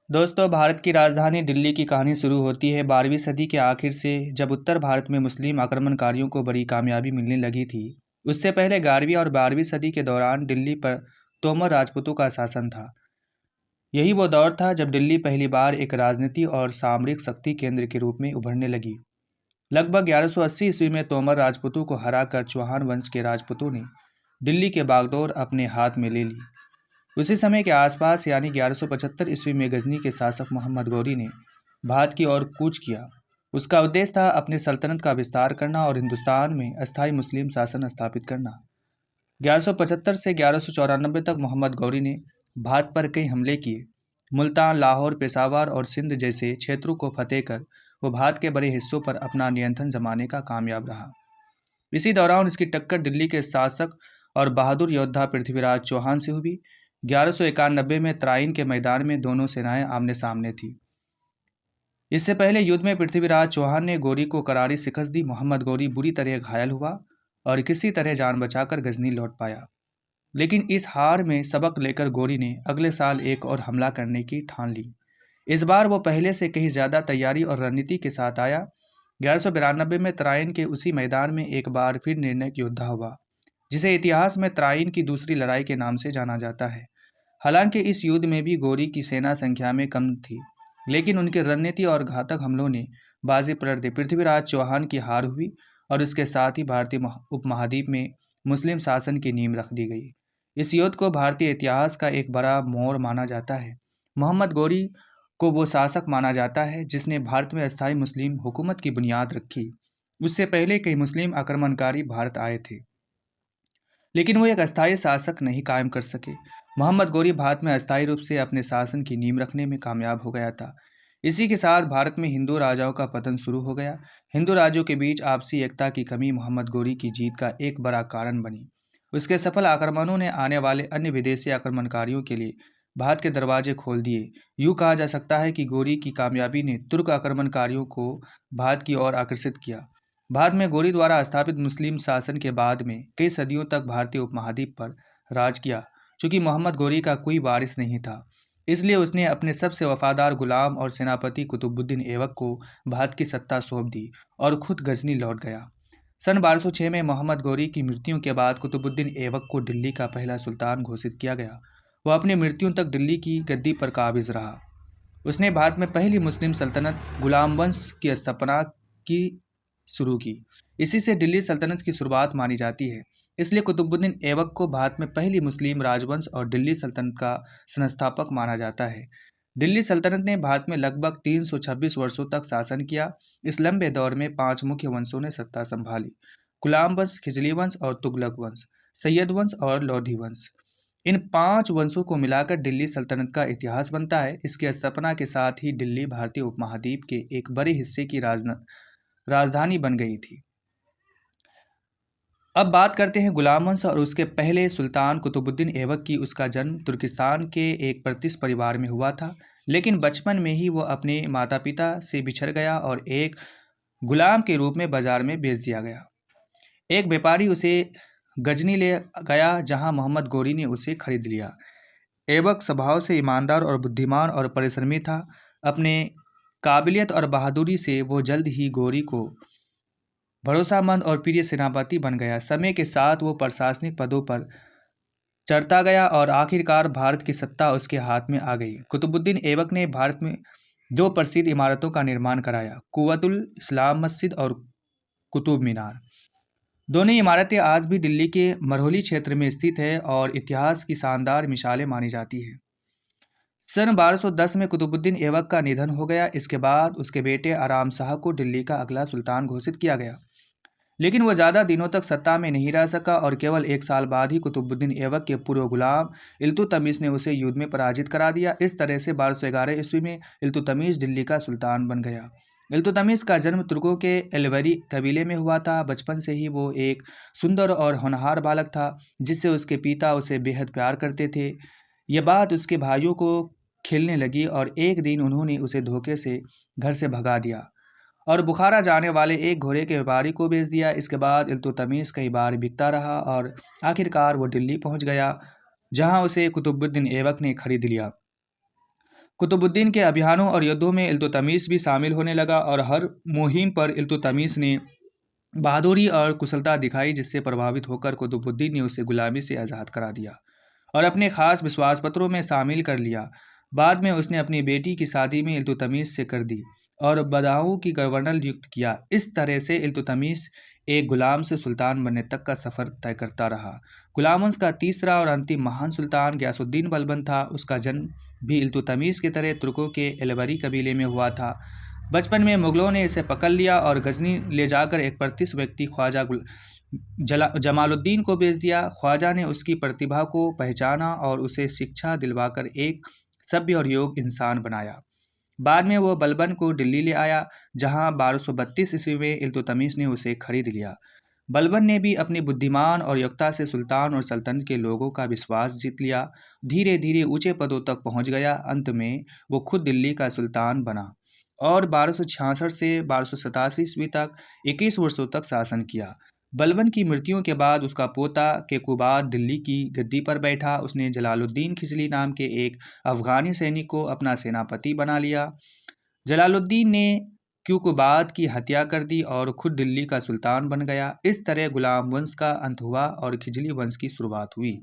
दोस्तों, भारत की राजधानी दिल्ली की कहानी शुरू होती है 12वीं सदी के आखिर से, जब उत्तर भारत में मुस्लिम आक्रमणकारियों को बड़ी कामयाबी मिलने लगी थी। उससे पहले 11वीं और 12वीं सदी के दौरान दिल्ली पर तोमर राजपूतों का शासन था। यही वो दौर था जब दिल्ली पहली बार एक राजनीति और सामरिक शक्ति केंद्र के रूप में उभरने लगी। लगभग 1180 ईस्वी में तोमर राजपूतों को हराकर चौहान वंश के राजपूतों ने दिल्ली के बागडोर अपने हाथ में ले ली। उसी समय के आसपास यानी 1175 ईस्वी में गजनी के शासक मोहम्मद गौरी ने भारत की ओर कूच किया। उसका उद्देश्य था अपनी सल्तनत का विस्तार करना और हिंदुस्तान में अस्थायी मुस्लिम शासन स्थापित करना। 1175 से 1194 तक मोहम्मद गौरी ने भारत पर कई हमले किए। मुल्तान, लाहौर, पेशावर और सिंध जैसे क्षेत्रों को फतेह कर वो भारत के बड़े हिस्सों पर अपना नियंत्रण जमाने का कामयाब रहा। इसी दौरान उसकी टक्कर दिल्ली के शासक और बहादुर योद्धा पृथ्वीराज चौहान से हुई। 1191 में तराइन के मैदान में दोनों सेनाएं आमने सामने थी। इससे पहले युद्ध में पृथ्वीराज चौहान ने गौरी को करारी शिकस्त दी। मोहम्मद गौरी बुरी तरह घायल हुआ और किसी तरह जान बचाकर गजनी लौट पाया। लेकिन इस हार में सबक लेकर गौरी ने अगले साल एक और हमला करने की ठान ली। इस बार वो पहले से कहीं ज़्यादा तैयारी और रणनीति के साथ आया। 1192 में तराइन के उसी मैदान में एक बार फिर निर्णायक युद्ध हुआ, जिसे इतिहास में तराइन की दूसरी लड़ाई के नाम से जाना जाता है। हालांकि इस युद्ध में भी गौरी की सेना संख्या में कम थी, लेकिन उनकी रणनीति और घातक हमलों ने बाजी पलट दी। पृथ्वीराज चौहान की हार हुई और इसके साथ ही भारतीय उपमहाद्वीप में मुस्लिम शासन की नींव रख दी गई। इस युद्ध को भारतीय इतिहास का एक बड़ा मोड़ माना जाता है। मोहम्मद गौरी को वो शासक माना जाता है जिसने भारत में अस्थायी मुस्लिम हुकूमत की बुनियाद रखी। उससे पहले कई मुस्लिम आक्रमणकारी भारत आए थे, लेकिन वो एक अस्थायी शासक नहीं कायम कर सके। मोहम्मद गौरी भारत में अस्थायी रूप से अपने शासन की नींव रखने में कामयाब हो गया था। इसी के साथ भारत में हिंदू राजाओं का पतन शुरू हो गया। हिंदू राज्यों के बीच आपसी एकता की कमी मोहम्मद गौरी की जीत का एक बड़ा कारण बनी। उसके सफल आक्रमणों ने आने वाले अन्य विदेशी आक्रमणकारियों के लिए भारत के दरवाजे खोल दिए। यूँ कहा जा सकता है कि गौरी की कामयाबी ने तुर्क आक्रमणकारियों को भारत की ओर आकर्षित किया। भारत में गौरी द्वारा स्थापित मुस्लिम शासन के बाद में कई सदियों तक भारतीय उपमहाद्वीप पर राज किया। चूंकि मोहम्मद गौरी का कोई वारिस नहीं था, इसलिए उसने अपने सबसे वफादार गुलाम और सेनापति कुतुबुद्दीन ऐबक को भारत की सत्ता सौंप दी और खुद गजनी लौट गया। सन 1206 में मोहम्मद गौरी की मृत्यु के बाद कुतुबुद्दीन ऐबक को दिल्ली का पहला सुल्तान घोषित किया गया। वह अपनी मृत्यु तक दिल्ली की गद्दी पर काबिज रहा। उसने भारत में पहली मुस्लिम सल्तनत गुलाम वंश की स्थापना की शुरू की। इसी से दिल्ली सल्तनत की शुरुआत मानी जाती है। इसलिए कुतुबुद्दीन ऐबक को भारत में पहली मुस्लिम राजवंश और दिल्ली सल्तनत का संस्थापक माना जाता है। दिल्ली सल्तनत ने भारत में लगभग 326 वर्षों तक शासन किया। इस लंबे दौर में 5 मुख्य वंशों ने सत्ता संभाली: गुलाम वंश, खिजली वंश और तुगलक वंश, सैयद वंश और लोधी वंश। इन 5 वंशों को मिलाकर दिल्ली सल्तनत का इतिहास बनता है। इसकी स्थापना के साथ ही दिल्ली भारतीय उपमहाद्वीप के एक बड़े हिस्से की राजधानी बन गई थी। अब बात करते हैं गुलाम वंश और उसके पहले सुल्तान कुतुबुद्दीन ऐबक की। उसका जन्म तुर्किस्तान के एक प्रतिष्ठित परिवार में हुआ था, लेकिन बचपन में ही वो अपने माता पिता से बिछड़ गया और एक गुलाम के रूप में बाजार में बेच दिया गया। एक व्यापारी उसे गजनी ले गया, जहां मोहम्मद गौरी ने उसे खरीद लिया। ऐबक स्वभाव से ईमानदार और बुद्धिमान और परिश्रमी था। अपने काबिलियत और बहादुरी से वो जल्द ही गौरी को भरोसेमंद और प्रिय सेनापति बन गया। समय के साथ वो प्रशासनिक पदों पर चढ़ता गया और आखिरकार भारत की सत्ता उसके हाथ में आ गई। कुतुबुद्दीन ऐबक ने भारत में 2 प्रसिद्ध इमारतों का निर्माण कराया: कुव्वतुल इस्लाम मस्जिद और कुतुब मीनार। दोनों इमारतें आज भी दिल्ली के मरहौली क्षेत्र में स्थित है और इतिहास की शानदार मिसालें मानी जाती है। सन 1210 में कुतुबुद्दीन ऐबक का निधन हो गया। इसके बाद उसके बेटे आराम शाह को दिल्ली का अगला सुल्तान घोषित किया गया, लेकिन वह ज़्यादा दिनों तक सत्ता में नहीं रह सका और केवल 1 साल बाद ही कुतुबुद्दीन ऐबक के पूर्व गुलाम इल्तुतमिश ने उसे युद्ध में पराजित करा दिया। इस तरह से 1211 ईस्वी में इल्तुतमिश दिल्ली का सुल्तान बन गया। इल्तुतमिश का जन्म तुर्कों के एलवरी कबीले में हुआ था। बचपन से ही वो एक सुंदर और होनहार बालक था, जिससे उसके पिता उसे बेहद प्यार करते थे। यह बात उसके भाइयों को खिलने लगी और एक दिन उन्होंने उसे धोखे से घर से भगा दिया और बुखारा जाने वाले एक घोड़े के व्यापारी को बेच दिया। इसके बाद इल्तुतमिश कई बार बिकता रहा और आखिरकार वो दिल्ली पहुंच गया, जहां उसे कुतुबुद्दीन ऐबक ने खरीद लिया। कुतुबुद्दीन के अभियानों और युद्धों में इल्तुतमिश भी शामिल होने लगा और हर मुहिम पर इल्तुतमिश ने बहादुरी और कुशलता दिखाई, जिससे प्रभावित होकर कुतुबुद्दीन ने उसे गुलामी से आज़ाद करा दिया और अपने खास विश्वास पत्रों में शामिल कर लिया। बाद में उसने अपनी बेटी की शादी में इल्तुतमिश से कर दी और बदाऊं की गवर्नर नियुक्त किया। इस तरह से इल्तुतमिश एक गुलाम से सुल्तान बनने तक का सफ़र तय करता रहा। गुलाम वंश का तीसरा और अंतिम महान सुल्तान गयासुद्दीन बलबन था। उसका जन्म भी इल्तुतमिश की तरह तुर्कों के एलवरी कबीले में हुआ था। बचपन में मुगलों ने इसे पकड़ लिया और गजनी ले जाकर एक प्रतिष्ठित व्यक्ति ख्वाजा जमालुद्दीन को बेच दिया। ख्वाजा ने उसकी प्रतिभा को पहचाना और उसे शिक्षा दिलवाकर एक सभ्य और योग्य इंसान बनाया। बाद में वो बलबन को दिल्ली ले आया, जहां 1232 ईस्वी में इल्तुतमिश ने उसे खरीद लिया। बलबन ने भी अपनी बुद्धिमान और योग्यता से सुल्तान और सल्तनत के लोगों का विश्वास जीत लिया। धीरे धीरे ऊंचे पदों तक पहुंच गया। अंत में वो खुद दिल्ली का सुल्तान बना और 1266 से 1287 ईस्वी तक 21 वर्षों तक शासन किया। बलबन की मृत्यु के बाद उसका पोता केकुबाद दिल्ली की गद्दी पर बैठा। उसने जलालुद्दीन खिजली नाम के एक अफगानी सैनिक को अपना सेनापति बना लिया। जलालुद्दीन ने क्यूकुबाद की हत्या कर दी और खुद दिल्ली का सुल्तान बन गया। इस तरह गुलाम वंश का अंत हुआ और खिजली वंश की शुरुआत हुई।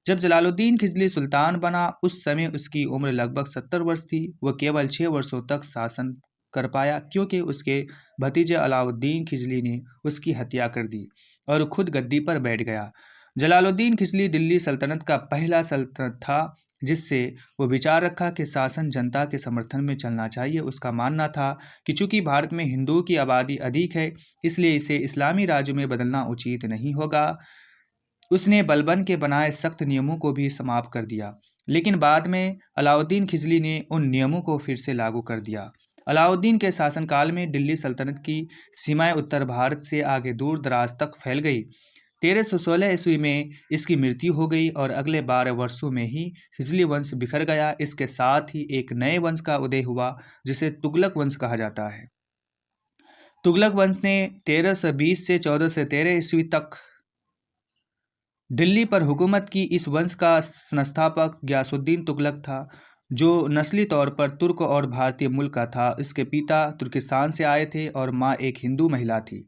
जब जलालुद्दीन खिजली सुल्तान बना, उस समय उसकी उम्र लगभग 70 वर्ष थी। वह केवल 6 वर्षों तक शासन कर पाया, क्योंकि उसके भतीजे अलाउद्दीन खिजली ने उसकी हत्या कर दी और खुद गद्दी पर बैठ गया। जलालुद्दीन खिजली दिल्ली सल्तनत का पहला सल्तनत था जिससे वो विचार रखा कि शासन जनता के समर्थन में चलना चाहिए। उसका मानना था कि चूंकि भारत में हिंदुओं की आबादी अधिक है, इसलिए इसे इस्लामी राज्य में बदलना उचित नहीं होगा। उसने बलबन के बनाए सख्त नियमों को भी समाप्त कर दिया, लेकिन बाद में अलाउद्दीन खिजली ने उन नियमों को फिर से लागू कर दिया। अलाउद्दीन के शासनकाल में दिल्ली सल्तनत की सीमाएं उत्तर भारत से आगे दूर दराज तक फैल गई। 1316 ईस्वी में इसकी मृत्यु हो गई और अगले 12 वर्षों में ही खिजली वंश बिखर गया। इसके साथ ही एक नए वंश का उदय हुआ जिसे तुगलक वंश कहा जाता है। तुगलक वंश ने 1320 से 1413 ईस्वी तक दिल्ली पर हुकूमत की। इस वंश का संस्थापक गयासुद्दीन तुगलक था, जो नस्ली तौर पर तुर्क और भारतीय मूल का था। इसके पिता तुर्किस्तान से आए थे और माँ एक हिंदू महिला थी।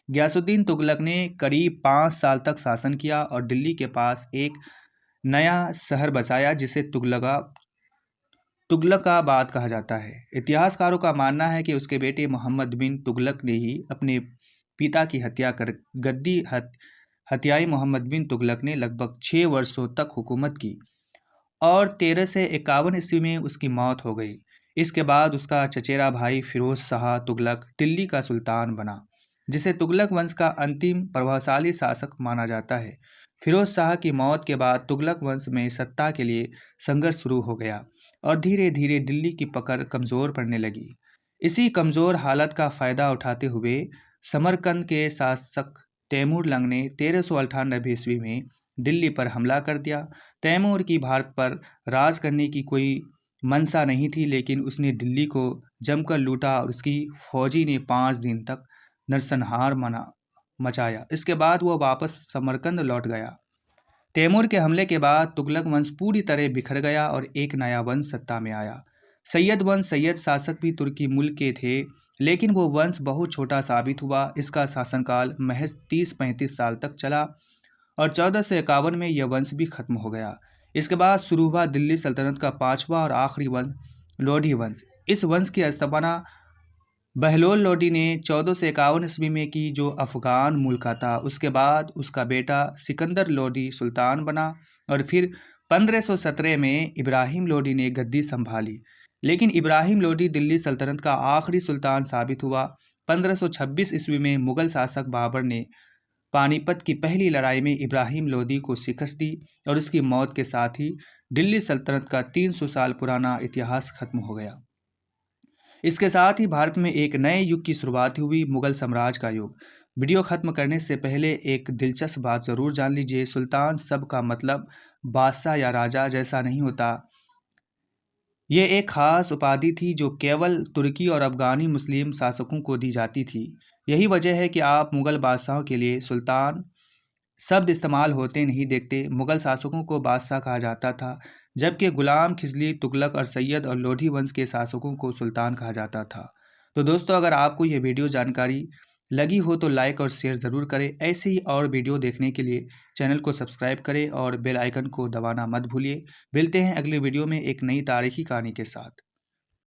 गयासुद्दीन तुगलक ने करीब 5 साल तक शासन किया और दिल्ली के पास एक नया शहर बसाया जिसे तुगलकाबाद कहा जाता है। इतिहासकारों का मानना है कि उसके बेटे मोहम्मद बिन तुगलक ने ही अपने पिता की हत्या कर गद्दी हत्याई मोहम्मद बिन तुगलक ने लगभग 6 वर्षों तक हुकूमत की और 1351 ईस्वी में उसकी मौत हो गई। इसके बाद उसका चचेरा भाई फिरोज शाह तुगलक दिल्ली का सुल्तान बना, जिसे तुगलक वंश का अंतिम प्रभावशाली शासक माना जाता है। फिरोज शाह की मौत के बाद तुगलक वंश में सत्ता के लिए संघर्ष शुरू हो गया और धीरे धीरे दिल्ली की पकड़ कमज़ोर पड़ने लगी। इसी कमज़ोर हालत का फ़ायदा उठाते हुए समरकंद के शासक तैमूर लंग ने 1398 ईस्वी में दिल्ली पर हमला कर दिया। तैमूर की भारत पर राज करने की कोई मंशा नहीं थी, लेकिन उसने दिल्ली को जमकर लूटा और उसकी फौजी ने 5 दिन तक नरसंहार मचाया। इसके बाद वह वापस समरकंद लौट गया। तैमूर के हमले के बाद तुगलक वंश पूरी तरह बिखर गया और एक नया वंश सत्ता में आया। सैयद वंश। सैयद शासक भी तुर्की मूल के थे, लेकिन वो वंश बहुत छोटा साबित हुआ। इसका शासनकाल महज 30-35 साल तक चला और 1451 में यह वंश भी खत्म हो गया। इसके बाद शुरू हुआ दिल्ली सल्तनत का 5वां और आखिरी वंश, लोधी वंश। इस वंश की स्थापना बहलोल लोदी ने 1451 ईस्वी में की, जो अफगान मूल का था। उसके बाद उसका बेटा सिकंदर लोदी सुल्तान बना और फिर 1517 में इब्राहिम लोदी ने गद्दी संभाली। लेकिन इब्राहिम लोदी दिल्ली सल्तनत का आखिरी सुल्तान साबित हुआ। 1526 ईस्वी में मुगल शासक बाबर ने पानीपत की पहली लड़ाई में इब्राहिम लोदी को शिकस्त दी और उसकी मौत के साथ ही दिल्ली सल्तनत का 300 साल पुराना इतिहास खत्म हो गया। इसके साथ ही भारत में एक नए युग की शुरुआत हुई, मुगल साम्राज्य का युग। वीडियो खत्म करने से पहले एक दिलचस्प बात ज़रूर जान लीजिए। सुल्तान शब्द का मतलब बादशाह या राजा जैसा नहीं होता। ये एक ख़ास उपाधि थी जो केवल तुर्की और अफ़गानी मुस्लिम शासकों को दी जाती थी। यही वजह है कि आप मुग़ल बादशाहों के लिए सुल्तान शब्द इस्तेमाल होते नहीं देखते। मुग़ल शासकों को बादशाह कहा जाता था, जबकि गुलाम, खिजली, तुगलक और सैयद और लोधी वंश के शासकों को सुल्तान कहा जाता था। तो दोस्तों, अगर आपको ये वीडियो जानकारी लगी हो तो लाइक और शेयर ज़रूर करें। ऐसे ही और वीडियो देखने के लिए चैनल को सब्सक्राइब करें और बेल आइकन को दबाना मत भूलिए। मिलते हैं अगले वीडियो में एक नई तारीखी कहानी के साथ।